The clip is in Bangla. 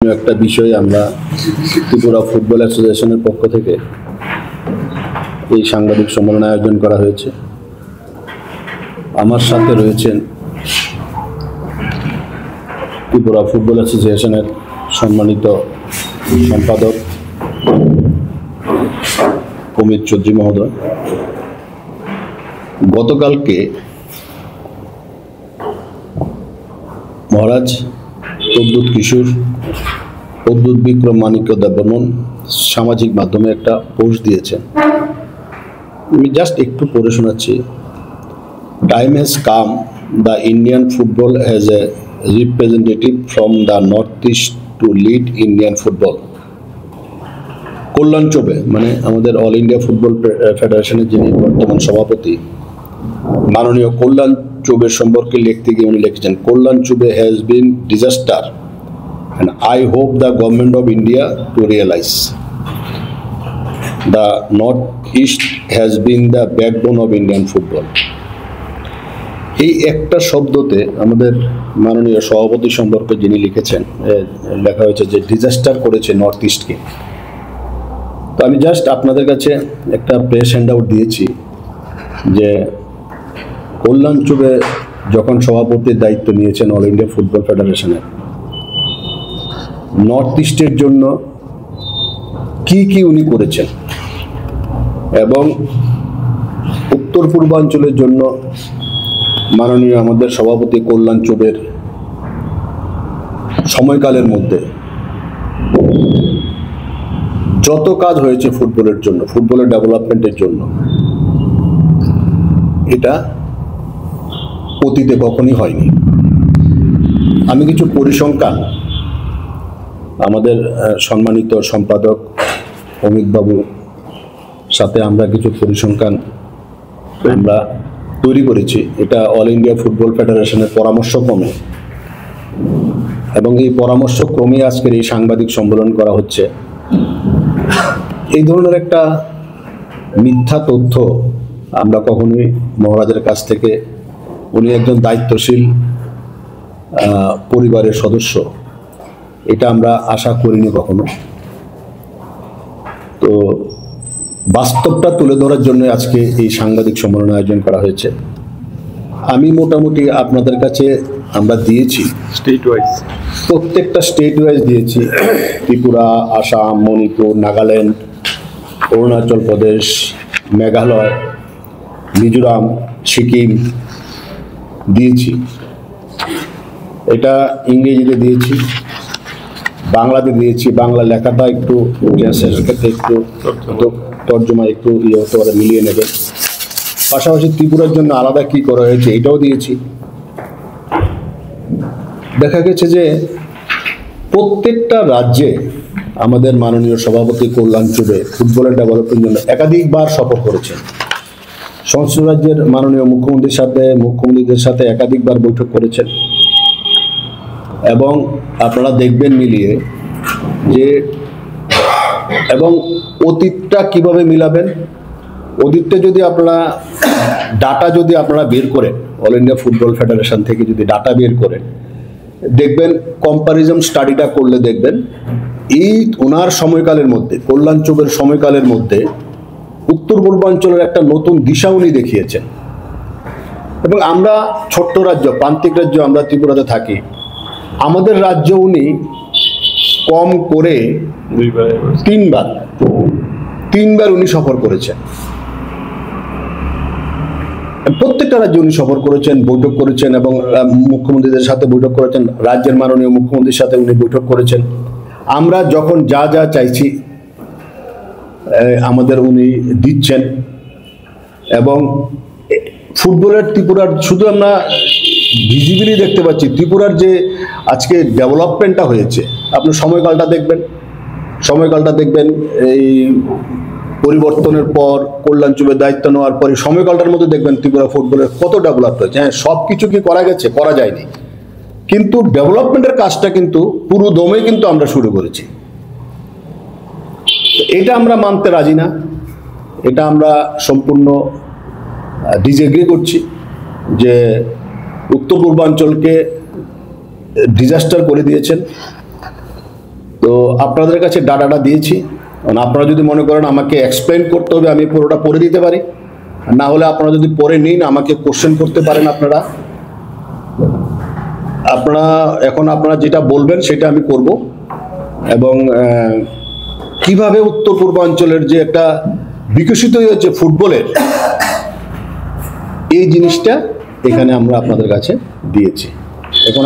একটা বিষয়ে আমরা ত্রিপুরা ফুটবল অ্যাসোসিয়েশনের পক্ষ থেকে এই সাংবাদিক সম্মেলন আয়োজন করা হয়েছে। আমার সাথে রয়েছেন ত্রিপুরা ফুটবল অ্যাসোসিয়েশনের সম্মানিত সম্পাদক অমিত চৌধুরী মহোদয়। গতকালকে মহারাজ প্রদ্যুৎ কিশোর, প্রদ্যুৎ বিক্রম মাণিক্য দেববর্মন সামাজিক মাধ্যমে একটা পোস্ট দিয়েছেন। আমি জাস্ট একটু পড়ে শোনাচ্ছি। Time has come, the Indian football has a representative from the north east to lead Indian football. Kalyan Chaubey মানে আমাদের অল ইন্ডিয়া ফুটবল ফেডারেশনের যিনি বর্তমান সভাপতি, মাননীয় কল্যাণ চৌবে সম্পর্কে লিখতে গিয়ে উনি লিখেছেন, Kalyan Chaubey has been disaster and I hope the government of India to realize the Northeast has been the backbone of Indian football. এই একটা শব্দতে আমাদের মাননীয় সভাপতি সম্পর্কে যিনি লিখেছেন, লেখা হয়েছে যে ডিজাস্টার করেছে নর্থ ইস্টকে। তো আমি জাস্ট আপনাদের কাছে একটা প্রেস হ্যান্ড আউট দিয়েছি যে কল্যাণ চৌবে যখন সভাপতির দায়িত্ব নিয়েছেন অল ইন্ডিয়া ফুটবল ফেডারেশনের, নর্থ ইস্টের জন্য কি কি উনি করেছেন এবং উত্তর পূর্বাঞ্চলের জন্য মাননীয় আমাদের সভাপতি কল্যাণ চৌবের সময়কালের মধ্যে যত কাজ হয়েছে ফুটবলের জন্য, ফুটবলের ডেভেলপমেন্টের জন্য, এটা অতীতে কখনই হয়নি। আমি কিছু পরিসংখ্যান আমাদের সম্মানিত সম্পাদক অমিত বাবুর সাথে আমরা কিছু পরিসংখ্যান আমরা তৈরি করেছি। এটা অল ইন্ডিয়া ফুটবল ফেডারেশনের পরামর্শক্রমে, এবং এই পরামর্শক্রমে আজকের এই সাংবাদিক সম্মেলন করা হচ্ছে। এই ধরনের একটা মিথ্যা তথ্য আমরা কখনোই মহারাজের কাছ থেকে, উনি একজন দায়িত্বশীল পরিবারের সদস্য, এটা আমরা আশা করিনি কখনো। তো বাস্তবটা তুলে ধরার জন্য আজকে এই সাংবাদিক সম্মেলন আয়োজন করা হয়েছে। আমি মোটামুটি আপনাদের কাছে আমরা দিয়েছি স্টেট ওয়াইজ, প্রত্যেকটা স্টেট ওয়াইজ দিয়েছি। ত্রিপুরা, আসাম, মণিপুর, নাগাল্যান্ড, অরুণাচল প্রদেশ, মেঘালয়, মিজোরাম, সিকিম দিয়েছি। এটা ইংরেজিতে দিয়েছি, বাংলাতে দিয়েছি। বাংলা লেখাটা একটু ট্রান্সলেশনের ক্ষেত্রে একটু তর্জমা একটু হতে পারে, মিলিয়ে নেবেন। পাশাপাশি ত্রিপুরার জন্য আলাদা কি করা হয়েছে এটাও দিয়েছি। দেখা গেছে যে প্রত্যেকটা রাজ্যে আমাদের মাননীয় সভাপতি কল্যাণ চৌবে ফুটবলের ডেভেলপমেন্টের জন্য একাধিকবার সফর করেছেন। সংশ্লিষ্ট রাজ্যের মাননীয় মুখ্যমন্ত্রীদের সাথে একাধিকবার বৈঠক করেছেন। এবং আপনারা দেখবেন মিলিয়ে যে, এবং অতীতটা কিভাবে মিলাবেন, অতীতটা যদি আপনারা ডাটা যদি আপনারা বের করেন, অল ইন্ডিয়া ফুটবল ফেডারেশন থেকে যদি ডাটা বের করেন, দেখবেন কম্পারিজন স্টাডিটা করলে দেখবেন এই ওনার সময়কালের মধ্যে, কল্যাণ চৌবের সময়কালের মধ্যে উত্তর পূর্বাঞ্চলের একটা নতুন দিশা উনি দেখিয়েছেন। এবং আমরা ছোট্ট রাজ্য, প্রান্তিক রাজ্য, আমরা ত্রিপুরাতে থাকি, আমাদের রাজ্য উনি কম করে তিনবার উনি সফর করেছেন। প্রত্যেকটা রাজ্যে উনি সফর করেছেন, বৈঠক করেছেন, এবং মুখ্যমন্ত্রীদের সাথে বৈঠক করেছেন, রাজ্যের মাননীয় মুখ্যমন্ত্রীর সাথে উনি বৈঠক করেছেন। আমরা যখন যা যা চাইছি আমাদের উনি দিচ্ছেন। এবং ফুটবলের ত্রিপুরার শুধু আমরা ভিজিবিলি দেখতে পাচ্ছি, ত্রিপুরার যে আজকে ডেভেলপমেন্টটা হয়েছে, আপনি সময়কালটা দেখবেন এই পরিবর্তনের পর কল্যাণ চৌবের দায়িত্ব নেওয়ার পরে সময়কালটার মধ্যে দেখবেন ত্রিপুরা ফুটবলের কত ডেভেলপ হয়েছে। হ্যাঁ, সব কিছু কি করা গেছে? করা যায়নি, কিন্তু ডেভেলপমেন্টের কাজটা কিন্তু পুরো দমে কিন্তু আমরা শুরু করেছি। এটা আমরা মানতে রাজি না, এটা আমরা সম্পূর্ণ ডিসএগ্রি করছি যে উত্তর পূর্বাঞ্চলকে ডিজাস্টার করে দিয়েছেন। তো আপনাদের কাছে ডাটাটা দিয়েছি, আপনারা যদি মনে করেন আমাকে এক্সপ্লেন করতে হবে, আমি পুরোটা পড়ে দিতে পারি, না হলে আপনারা যদি পড়ে নিন আমাকে কোশ্চেন করতে পারেন। আপনারা যেটা বলবেন সেটা আমি করব। এবং কিভাবে উত্তর পূর্বাঞ্চলের যে একটা বিকশিত হয়েছে ফুটবলের, এই জিনিসটা এখানে আমরা আপনাদের কাছে দিয়েছি। এখন